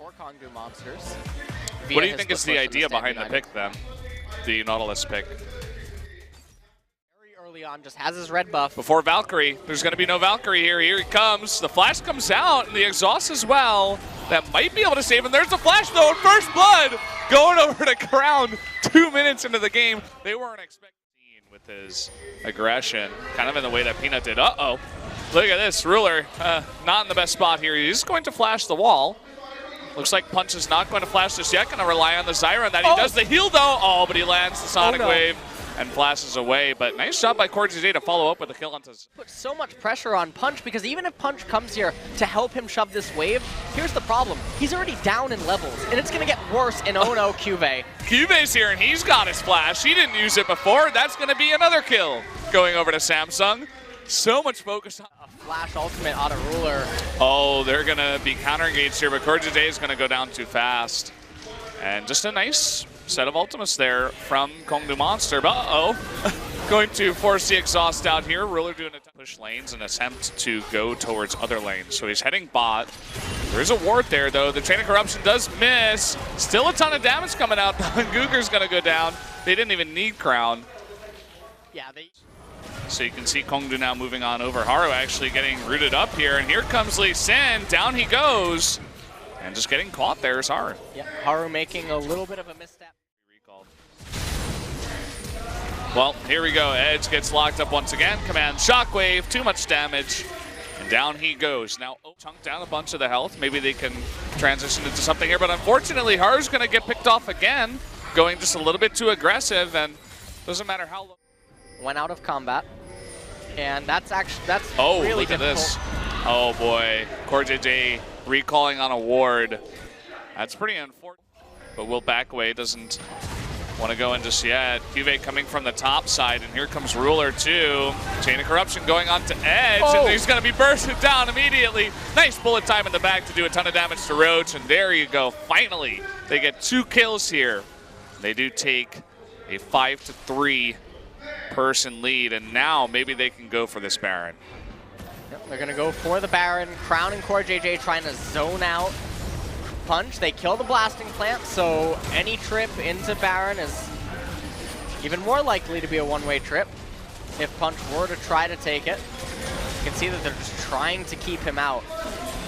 for Kongdoo Monsters. What do you think is the idea behind the pick then? The Nautilus pick? Very early on, just has his red buff. Before Valkyrie, there's going to be no Valkyrie here. Here he comes. The flash comes out and the exhaust as well. That might be able to save him. There's the flash though, and first blood going over to Crown 2 minutes into the game. They weren't expecting with his aggression, kind of in the way that Peanut did. Uh-oh. Look at this, Ruler, not in the best spot here. He's going to flash the wall. Looks like Punch is not going to flash this yet. Going to rely on the Zyra, and that he does the heal though. Oh, but he lands the Sonic Wave and flashes away. But nice job by KDM to follow up with a kill onto. Put so much pressure on Punch because even if Punch comes here to help him shove this wave, here's the problem. He's already down in levels, and it's going to get worse in oh no, Cuvée. Cuvé's here, and he's got his flash. He didn't use it before. That's going to be another kill going over to Samsung. So much focus on a flash ultimate out of Ruler. Oh, they're going to be counter-engaged here, but KDM is going to go down too fast. And just a nice set of ultimates there from Kongdoo Monster. But going to force the exhaust out here. Ruler doing a push lanes and attempt to go towards other lanes. So he's heading bot. There is a ward there, though. The Chain of Corruption does miss. Still a ton of damage coming out. Guger's going to go down. They didn't even need Crown. Yeah, they... So you can see Kongdoo now moving on over. Haru actually getting rooted up here, and here comes Lee Sin. Down he goes, and just getting caught there is Haru. Yeah, Haru making a little bit of a misstep. Recalled. Well, here we go. Edge gets locked up once again. Command Shockwave, too much damage, and down he goes. Now chunk down a bunch of the health. Maybe they can transition into something here, but unfortunately Haru's going to get picked off again, going just a little bit too aggressive, and doesn't matter how long. Went out of combat, and that's oh, really look at difficult. this. Oh boy, KDM recalling on a ward. That's pretty unfortunate, but will back away, doesn't want to go in just yet. Cuvée coming from the top side, and here comes Ruler too. Chain of Corruption going on to Edge, and he's going to be bursted down immediately. Nice bullet time in the back to do a ton of damage to Roach, and there you go. Finally, they get 2 kills here. They do take a 5-3 person lead, and now maybe they can go for this Baron. Yep, they're going to go for the Baron. Crown and KDM trying to zone out Punch. They kill the blasting plant, so any trip into Baron is even more likely to be a one-way trip if Punch were to try to take it. You can see that they're just trying to keep him out.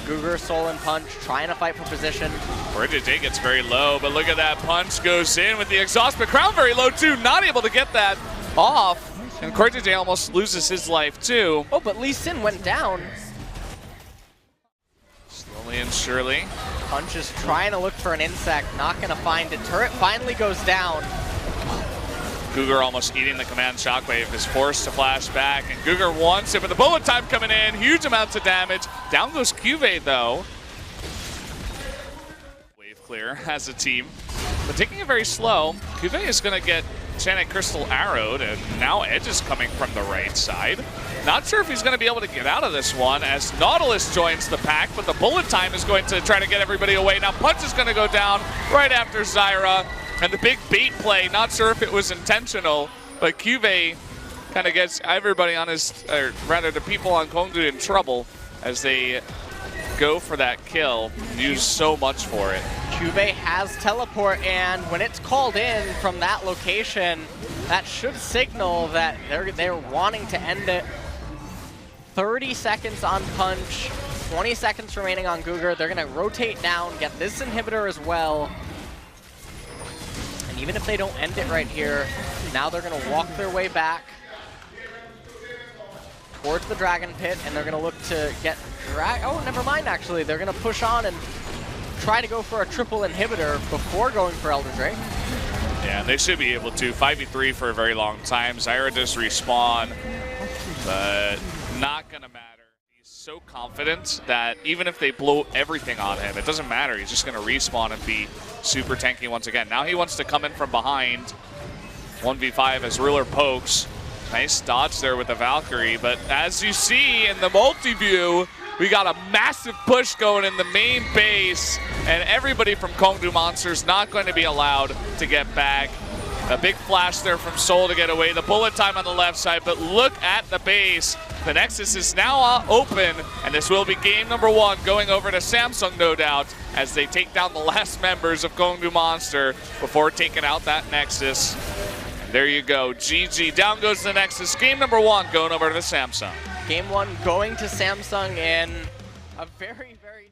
Guger, Soul, and Punch trying to fight for position. KDM gets very low, but look at that. Punch goes in with the exhaust, but Crown very low too, not able to get that off. And KDM almost loses his life too. Oh, but Lee Sin went down. Slowly and surely. Punch is trying to look for an insect, not going to find it. Turret finally goes down. Guger almost eating the command Shockwave, is forced to flash back, and Guger wants it, but the bullet time coming in, huge amounts of damage. Down goes Cuvée though. Wave clear as a team, but taking it very slow. Cuvée is going to get Sonic Crystal arrowed, and now Edge is coming from the right side. Not sure if he's going to be able to get out of this one as Nautilus joins the pack, but the bullet time is going to try to get everybody away. Now Punch is going to go down right after Zyra, and the big bait play, not sure if it was intentional, but Cuvée kind of gets everybody on his, or rather the people on Kongdoo in trouble as they go for that kill. Use so much for it. Cuvée has teleport, and when it's called in from that location, that should signal that they're wanting to end it. 30 seconds on Punch, 20 seconds remaining on Guger. They're going to rotate down, get this inhibitor as well. And even if they don't end it right here, now they're going to walk their way back towards the Dragon Pit, and they're going to look to get oh, never mind, actually. They're going to push on and try to go for a triple inhibitor before going for Elder Drake. Yeah, they should be able to. 5v3 for a very long time. Zyra does respawn, but not going to matter. He's so confident that even if they blow everything on him, it doesn't matter. He's just going to respawn and be super tanky once again. Now he wants to come in from behind. 1v5 as Ruler pokes. Nice dodge there with the Valkyrie, but as you see in the multi-view, we got a massive push going in the main base, and everybody from Kongdoo Monsters not going to be allowed to get back. A big flash there from Soul to get away. The bullet time on the left side, but look at the base. The Nexus is now open, and this will be game number 1 going over to Samsung, no doubt, as they take down the last members of Kongdoo Monster before taking out that Nexus. And there you go, GG. Down goes the Nexus. Game number 1 going over to Samsung. Game 1 going to Samsung in a very, very